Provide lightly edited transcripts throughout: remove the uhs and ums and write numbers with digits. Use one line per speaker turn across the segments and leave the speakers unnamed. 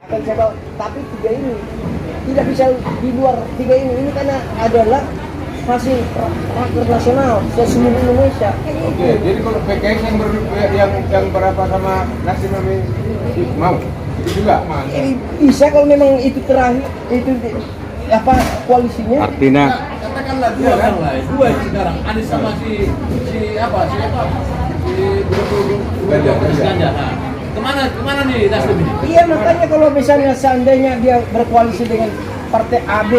Tapi tiga ini tidak bisa di luar tiga ini karena adalah hasil raker nasional seluruh Indonesia.
Oke, jadi kalau PKS yang berapa sama Nasdem mau itu juga?
Bisa kalau memang itu terakhir itu koalisinya.
Artinya
katakanlah dua kan lah, dua sekarang Anies sama si Ganjar. Kemana nih Nasdem ini?
Iya, makanya kalau misalnya seandainya dia berkoalisi dengan partai AB,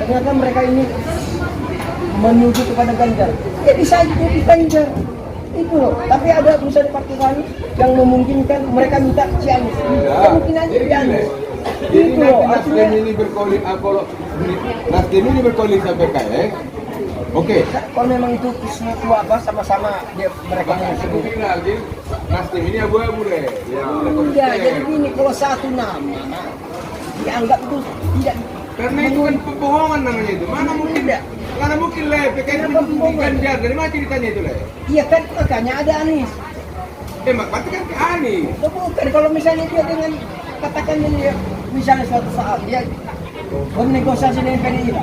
ternyata mereka ini menuju kepada Ganjar, ya bisa jadi Ganjar itu loh. Tapi ada misalnya partai lain yang memungkinkan mereka minta si Anies, ya mungkin aja di Anies.
Jadi
Itu loh,
Nasdem
artinya
ini berkoalisi, kalau Nasdem ini berkoalisi sama PKS, oke.
kalau memang itu semua sama-sama mereka
Maka
mengusung.
mungkin lagi Nasdem ini abu-abu deh.
Enggak, jadi gini, kalau satu nama dianggap itu tidak.
Karena itu kan pembohongan namanya itu. Mana mungkin le PKS mendukung Ganjar. Dari mana ceritanya itu le?
Iya kan, makanya ada Anies.
Berarti kan ke Anies.
Bukan, kalau misalnya dia dengan katakan dia misalnya suatu saat dia bernegosiasi dengan PDI,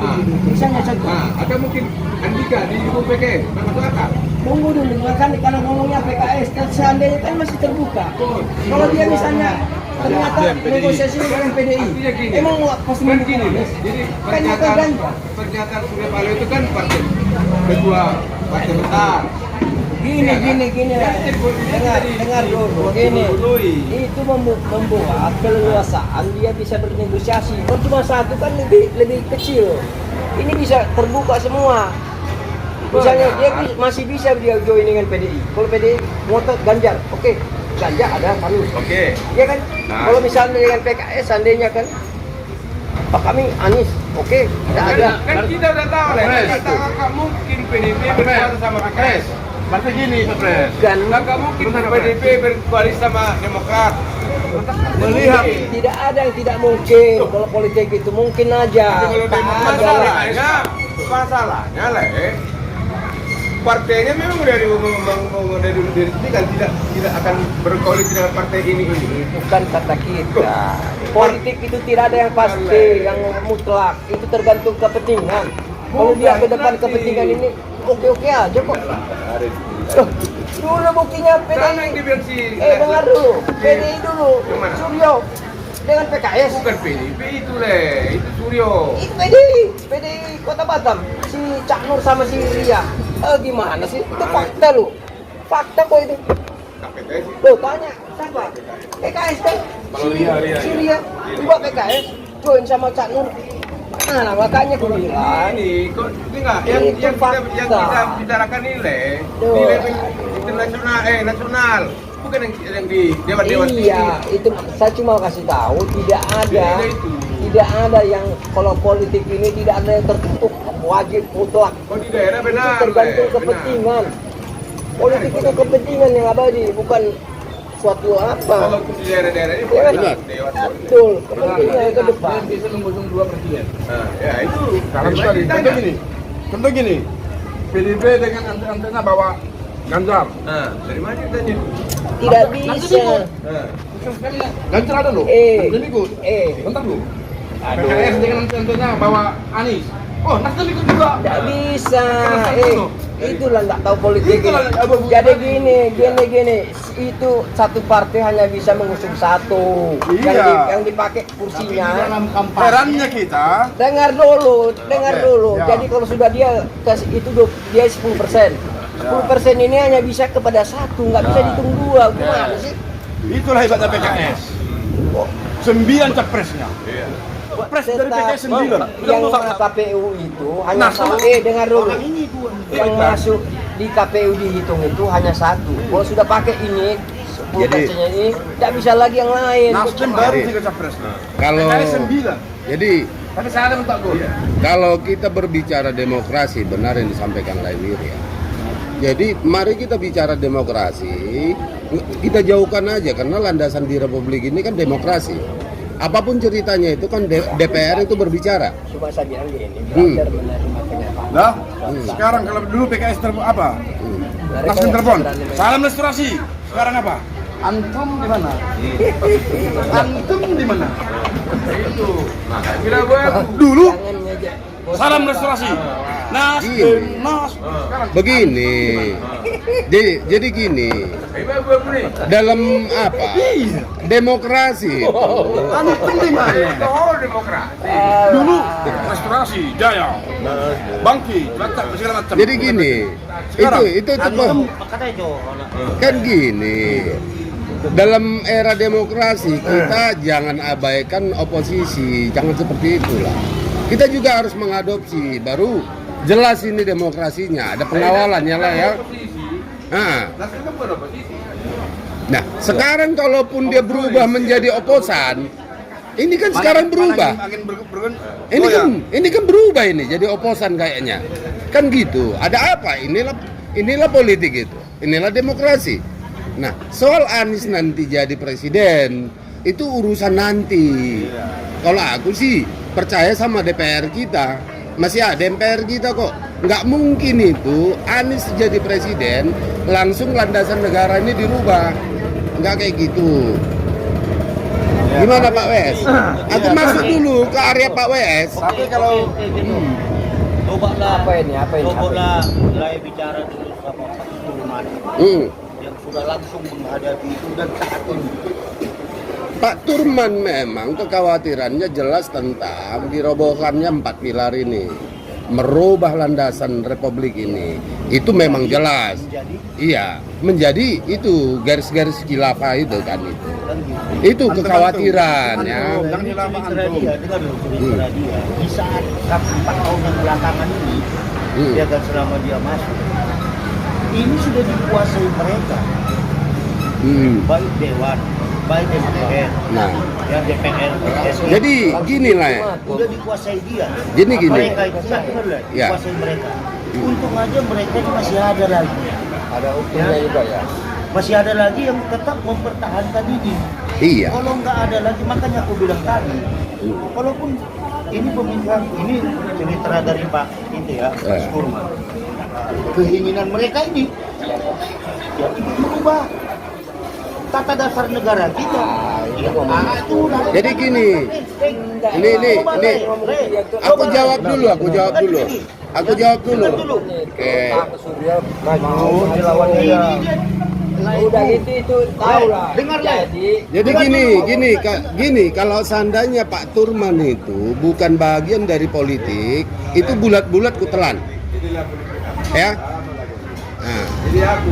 misalnya contoh.
Ada mungkin Andika di dukung PKS, masuk akal.
Tunggu dulu, kan kalau ngomongnya PKS, kan seandainya kan masih terbuka. Kalau dia misalnya ternyata negosiasi dengan PDI, emang pasti
kan
mendukung
gini,
Anies.
jadi
Kan
pernyataan Surya Paloh itu kan partai ketua partai besar.
Gini, dengar dulu, gini. Itu membuat keleluasaan dia bisa bernegosiasi. Kalau cuma satu kan lebih kecil. Ini bisa terbuka semua. Misalnya dia masih bisa dia join dengan PDI. Kalau PDI ngotot Ganjar, oke. Ganjar ada Anies.
Oke.
Iya kan? Kalau misalnya dengan PKS seandainya kan Pak kami Anies, oke, tidak ada.
Kan kita udah tahu lah, nggak mungkin PDIP berkoalisi sama PKS.
berarti gini, Pres.
Nggak mungkin PDIP berkoalisi sama Demokrat.
Melihat
Tidak ada yang tidak mungkin. Kalau politik itu mungkin aja. Tak ada lah.
Masalahnya lah, partainya memang dari sini kan tidak akan berkoalisi dengan partai ini.
Bukan kata kita. Politik itu tidak ada yang pasti, yang mutlak. Itu tergantung kepentingan. Kalau dia ke depan kepentingan ini, oke-oke aja kok. Dulu buktinya PDI. Dengar dulu. PDI dulu. Suryo dengan PKS.
Bukan PDIP itu itu Suryo.
Itu PDI Kota Batam. Si Cak Nur sama si Ria. Gimana sih? Itu fakta lu. Fakta kok itu.
KPKS.
Loh, tanya siapa? PKS kan? Surya. Juga PKS. Join sama Cak Nur. Nah, makanya gue bilang
Ini kok enggak yang kita bicarakan nilai nasional, bukan yang di dewan-dewan.
Iya, itu saya cuma kasih tahu tidak ada yang kalau politik ini tidak ada yang tertutup wajib mutlak.
Oh, di daerah benar.
Itu tergantung kepentingan. Politik itu kepentingan yang abadi, bukan suatu apa.
Kalau di daerah-daerah ini
Benar.
dewan.
Betul, kepentingan ke depan.
Bisa mengusung dua presiden.
Nah, ya itu.
sekarang sekali. Contoh gini. PDIP dengan antena bawa Ganjar.
Nah, dari mana ceritanya?
Tidak bisa.
Nah,
Ganjar ada loh. Nasdem ikut. Bentar loh. PKS dengan antena bawa Anies. Oh, Nasdem ikut juga.
Tidak bisa.
Karena
Itulah nggak tahu politik.
Itulah abu-abu
Jadi
tadi.
gini. Itu satu partai hanya bisa mengusung satu.
Iya.
Yang dipakai kursinya.
Dalam kampanye.
Herannya kita.
Dengar dulu.
Ya.
Jadi kalau sudah dia dia 10%. 10% ini hanya bisa kepada satu, nggak bisa dihitung dua. Gimana sih?
Itulah hebatnya PKS. 9 capresnya. Pres dari PKS 9.
Yang KPU itu hanya satu. Dengar dulu. Yang masuk di KPU dihitung itu hanya satu. Kalau sudah pakai ini 10%-nya ini, tidak bisa lagi yang lain.
Nasdem baru 3 capresnya.
Kalau
PKS 9.
jadi
Tapi saya ada minta gol.
kalau kita berbicara demokrasi, benar yang disampaikan Lainir ya. Jadi mari kita bicara demokrasi, kita jauhkan aja karena landasan di Republik ini kan demokrasi. Apapun ceritanya itu kan DPR itu berbicara.
Cuma saya bilang gini, belajar menerima kenyataan.
Nah, sekarang kalau dulu PKS apa? Nasdem telepon. Salam restorasi. Sekarang apa? Antum di mana? Antum di mana?
Itu. Nah, saya bilang gua
Dulu
Jangan ngejek.
salam restorasi. Nasdem, sekarang
Begini, jadi gini,
gua nih.
dalam apa? Demokrasi.
antum di mana?
Oh, demokrasi.
Dulu restorasi, jaya, bangkit, letak segala macam.
Jadi gini,
Sekarang,
itu kan gini. Dalam era demokrasi kita jangan abaikan oposisi, jangan seperti itulah. Kita juga harus mengadopsi, baru jelas ini demokrasinya, ada pengawalannya lah ya. Nah,
Nasdem kan beroposisi.
nah sekarang kalaupun dia berubah menjadi oposan, ini kan sekarang berubah. Ini kan berubah ini jadi oposan kayaknya. Kan gitu. Ada apa? Inilah politik itu. Inilah demokrasi. Nah, soal Anies nanti jadi presiden itu urusan nanti. Kalau aku sih percaya sama DPR kita. Masih ada DPR kita kok. Nggak mungkin itu Anies jadi presiden langsung landasan negara ini dirubah. Nggak kayak gitu. Gimana Pak WS? Aku masuk dulu ke area Pak WS.
Tapi kalau
Cobalah
Apa ini?
Cobalah mulai bicara dulu sama Pak Turman yang sudah langsung menghadapi itu dan saat ini.
Pak Turman memang kekhawatirannya jelas tentang dirobohkannya 4 pilar ini, merubah landasan republik ini. Itu memang jelas. Iya, menjadi itu garis-garis khilafah itu kan itu. Itu kekhawatiran ya.
jangan hilafah antum.
Dengar dulu cerita dia. Di saat 4 tahun yang belakangan ini, dia kan selama dia masuk, ini sudah dikuasai mereka, baik Dewan, baik DPR,
Nah,
ya DPR,
jadi gini lah ya.
udah dikuasai dia.
Gini.
Mereka itu
Ya.
dikuasai mereka. Untung aja mereka ini masih ada lagi.
Ada hukumnya juga ya.
Masih ada lagi yang tetap mempertahankan ini.
Iya.
Kalau nggak ada lagi, makanya aku bilang tadi, walaupun ini pemikiran ini cerita dari Pak itu ya, Pak Surma. Keinginan mereka ini ya ingin merubah tata dasar negara kita. Itu
Jadi gini. Ini. Aku jawab dulu. Oke.
Mau dilawan dia. Udah itu tahu lah.
Dengar lah.
Jadi gini, kalau seandainya Pak Turman itu bukan bagian dari politik, itu bulat-bulat kutelan. Ya. Nah,
Jadi aku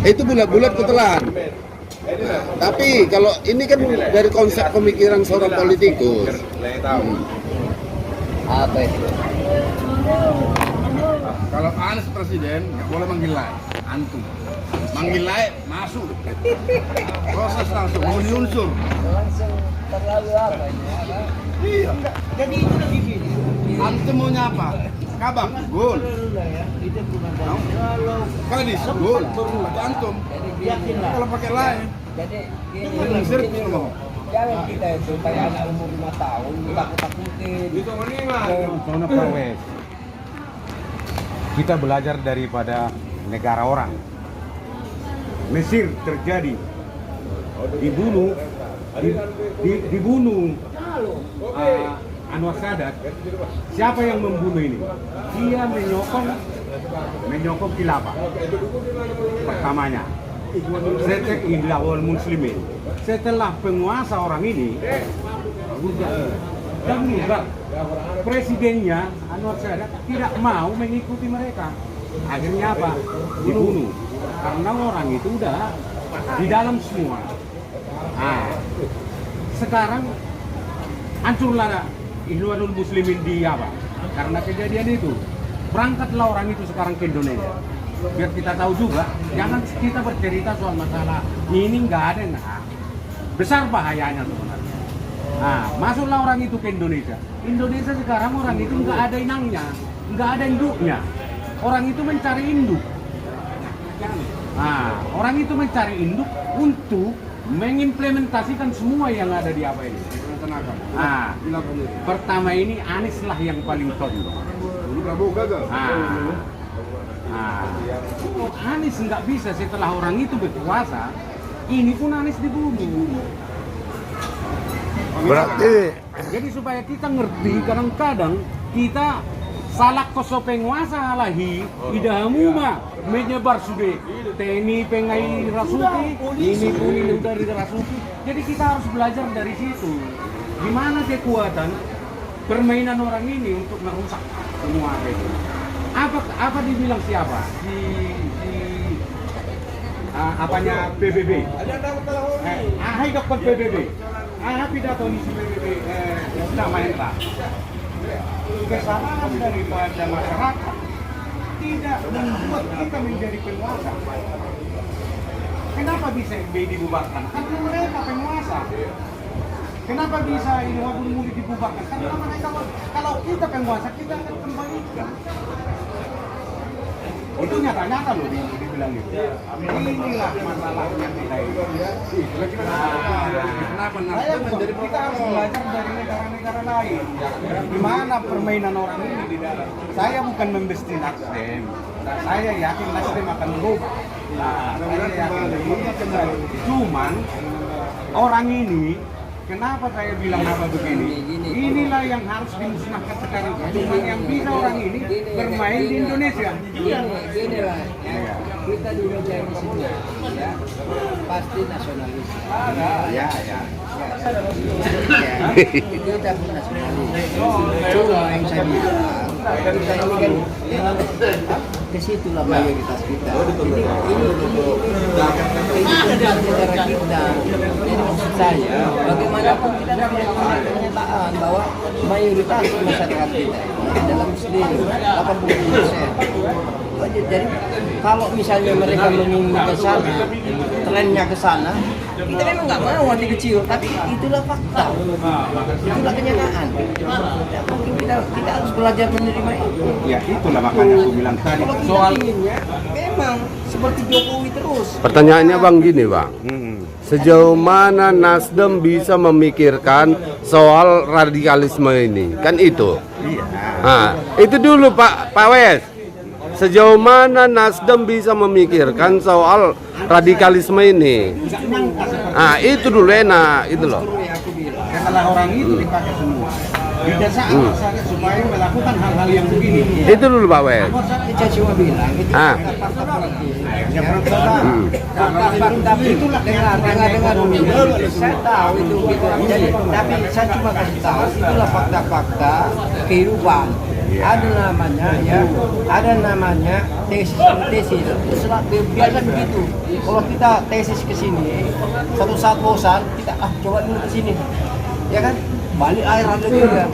itu bulat-bulat kutelan. Tapi kalau ini kan dari konsep pemikiran seorang politikus.
saya tahu.
Apa itu?
Kalau Anies presiden, nggak boleh manggil lain. Antum. Manggil lain, masuk. Proses langsung, memenuhi unsur.
Langsung terlalu apa ini?
Iya.
Jadi itu lebih gini.
Antum maunya apa? Kabang, gol. Kalau di gol, pakai antum.
Yakinlah.
Kalau pakai lain,
Jadi
sering ngomong.
jangan kita itu kayak anak umur 5 tahun takut-takutin.
Itu menimah.
Soalnya Pak Wes, kita belajar daripada negara orang. Mesir terjadi dibunuh Anwar Sadat. Siapa yang membunuh ini? Dia menyokong khilafah pertamanya. Setelah muslimin. Setelah penguasa orang ini dan juga presidennya Anwar Sadat tidak mau mengikuti mereka. Akhirnya apa? Dibunuh. Karena orang itu udah di dalam semua. Nah, sekarang hancurlah Ikhwanul Muslimin di apa? Karena kejadian itu. Berangkatlah orang itu sekarang ke Indonesia. Biar kita tahu juga, jangan kita bercerita soal masalah ini nggak ada. Nah, besar bahayanya sebenarnya. Nah, masuklah orang itu ke Indonesia. Indonesia sekarang orang itu nggak ada inangnya, nggak ada induknya. Orang itu mencari induk. Nah, orang itu mencari induk untuk mengimplementasikan semua yang ada di apa ini. Nah, pertama ini Anies lah yang paling condong. Anies nggak bisa setelah orang itu berkuasa ini pun Anies dibunuh.
Berarti
Jadi supaya kita ngerti, kadang-kadang kita salah koso penguasa alahi, idahamu mah menyebar sudah TNI pengai rasuki, ini pun ini udah dirasuki. Jadi kita harus belajar dari situ. Gimana kekuatan permainan orang ini untuk merusak semua itu. Apa dibilang siapa? Apanya PBB? Hai dokter PBB. Pidato di PBB sudah main lah. Kesalahan daripada masyarakat tidak membuat kita menjadi penguasa. Kenapa bisa FPI dibubarkan? Karena mereka penguasa. Kenapa bisa ini wabun muli dibubarkan? Karena mereka, kalau kita penguasa, kita akan kembalikan. Itu nyata-nyata loh dibilang itu. Inilah masalahnya kita ini.
Kenapa Nasdem
Kita harus belajar dari negara-negara lain. Gimana permainan orang ini di dalam. Saya bukan membesti Nasdem. Saya yakin Nasdem akan berubah. Saya yakin. Cuman orang ini, kenapa saya bilang apa begini? Inilah yang harus dimusnahkan sekarang. Cuma yang bisa orang ini bermain di Indonesia.
Gini lah, kita di meja ini semua, ya, pasti nasionalis.
Ya.
Kita pun nasionalis. Cuma yang saya bilang, kita ini kan ke situ lah mayoritas kita. Ini negara kita. Jadi maksud saya, bagaimanapun kita tidak punya pernyataan bahwa mayoritas masyarakat kita adalah Muslim, 80%. Jadi kalau misalnya mereka menginginkan ke sana, trennya ke sana, kita memang nggak mau hati kecil, tapi itulah fakta, itulah kenyataan. Mungkin kita harus belajar menerima itu.
Ya itulah makanya aku bilang tadi.
Kalau kita
Soal
inginnya, memang seperti Jokowi terus.
pertanyaannya Bang gini Bang, sejauh mana Nasdem bisa memikirkan soal radikalisme ini? Kan itu. Nah, itu dulu Pak Wes. Sejauh mana Nasdem bisa memikirkan soal radikalisme ini? Ah, itu dulu enak, itu loh.
setelah orang itu dipakai semua. Di desa supaya melakukan hal-hal yang begini.
Itu dulu Pak Wes.
Saya cuma bilang itu fakta politik. Fakta itulah dengar dulu. Saya tahu itu gitu. Jadi, tapi saya cuma kasih tahu itulah fakta-fakta kehidupan. Ada namanya tesis. Biasa begitu. Kalau kita tesis ke sini, satu saat bosan, kita coba dulu ke sini. Ya kan? Balik air ada juga.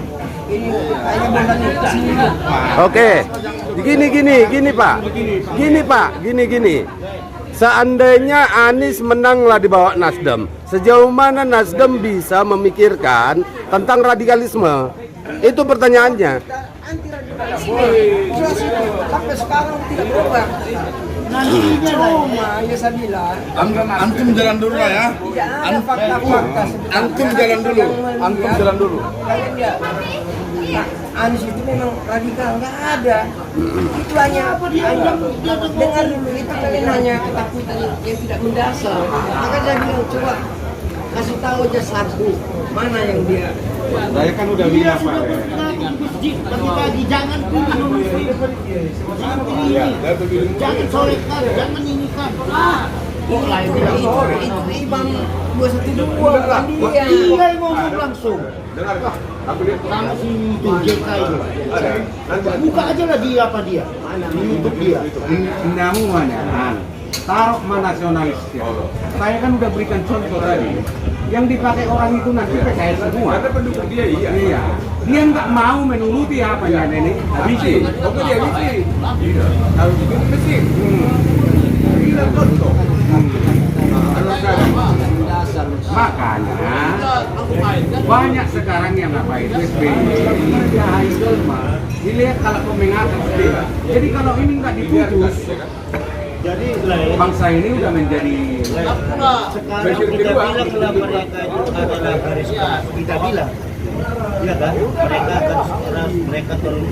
Ini airnya bosan ke sini.
Oke. Gini. Seandainya Anies menanglah di bawah Nasdem, sejauh mana Nasdem bisa memikirkan tentang radikalisme? Itu pertanyaannya.
Sampai sekarang tidak berubah. Cuma ya saya bilang
Antum jalan dulu lah ya.
tidak ada fakta-fakta
Antum jalan dulu.
Kalian ya, Anies itu memang radikal, nggak ada. Itu hanya dengar dulu itu kalian hanya ketakutan yang tidak mendasar. Maka saya bilang coba kasih tahu aja satu mana yang dia.
Saya kan udah bilang Pak.
Pagi-pagi jangan pilih non-muslim, jangan pilih ini, jangan solekan, jangan inikan.
Kok lain bilang itu Imam 212 bukan dia.
Dia yang ngomong langsung.
Dengar, aku lihat
Sama si itu JK itu. Buka aja lah dia apa dia. Mana di YouTube dia.
Namun mana? Taruh nasionalis ya. Saya kan udah berikan contoh tadi. Yang dipakai orang itu nanti PKS semua.
ada pendukung dia, iya.
Iya. Dia nggak mau menuruti apa ya nenek.
Habisi, oke dia habisi. Harus bikin mesin. Gila contoh.
Makanya banyak sekarang yang apa itu SBY, dilihat kalau pemenangan SBY. Jadi kalau ini nggak diputus,
Jadi
bangsa ini udah menjadi
sekarang kita bilang lah mereka itu adalah garis keras. Kita bilang, ya kan? Mereka garis keras, mereka terus.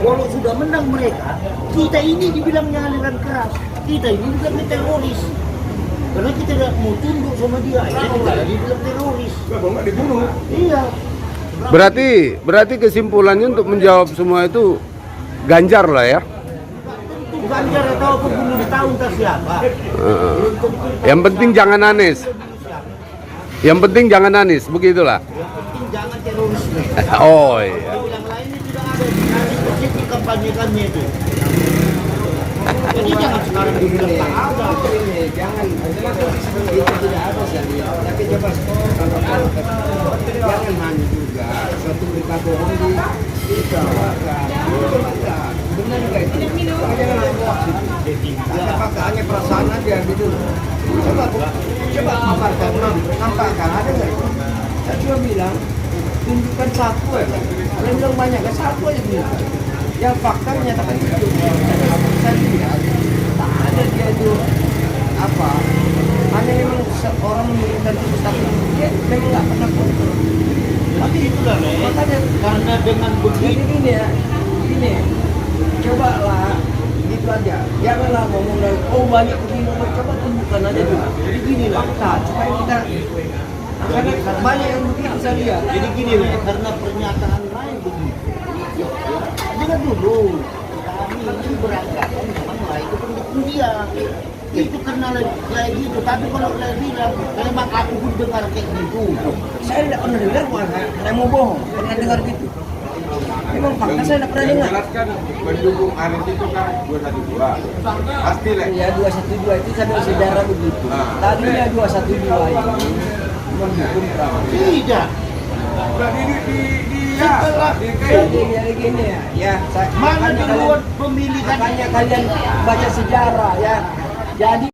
Kalau sudah menang mereka, kita ini dibilangnya aliran keras. Kita ini bukan teroris. Karena kita tidak mau tunduk sama dia, akhirnya kita dibilang teroris.
Kalau nggak dibunuh.
Iya.
Berarti kesimpulannya untuk menjawab semua itu Ganjar lah ya.
Tentu Ganjar atau pembunuh tahu entah siapa.
Yang penting jangan Anies. Yang penting jangan Anies, begitulah.
Yang penting jangan terorisme.
Oh iya.
Yang lainnya tidak ada. Nanti seperti kampanyekannya itu. Jadi jangan sekarang dibilang tak ada.
Jangan, itu tidak ada saya. Tapi coba jangan hanya juga suatu berita bohong disebarkan. Benar nggak itu? Jangan hoax itu. Hanya perasaan aja gitu. Coba nampakkan ada nggak itu? Saya cuma bilang tunjukkan satu aja. Kalian bilang banyak, kan satu aja tunjukkan. Ya fakta menyatakan itu. Saya lihat tak ada dia itu apa? Hanya memang seorang memberikan itu tapi dia memang nggak pernah kontrol.
Tapi itulah makanya karena dengan
Jadi
begitu
gini ya, gini. Coba lah gitu aja. Janganlah ngomong dari banyak begini, coba tunjukkan aja dulu. Jadi gini lah, supaya kita karena banyak yang begitu saya lihat.
Jadi gini loh, karena pernyataan lain begitu. Jangan dulu kami ini beranggapan memang lah itu pendukung dia. Itu karena kayak gitu. Tapi kalau saya bilang memang aku pun dengar kayak gitu.
Saya tidak pernah dengar, bukan saya mau bohong. Pernah dengar gitu. Memang fakta saya tidak pernah
Yang
dengar.
jelas kan mendukung Anies itu kan 212. Pasti lah.
Ya 212 itu sampai sejarah begitu. Tadinya 212 ini mendukung Prabowo.
Tidak.
Udah
Setelah
Jadi gini ya, ya
mana
makanya
duluan pemilihan
makanya kalian baca sejarah ya. Jadi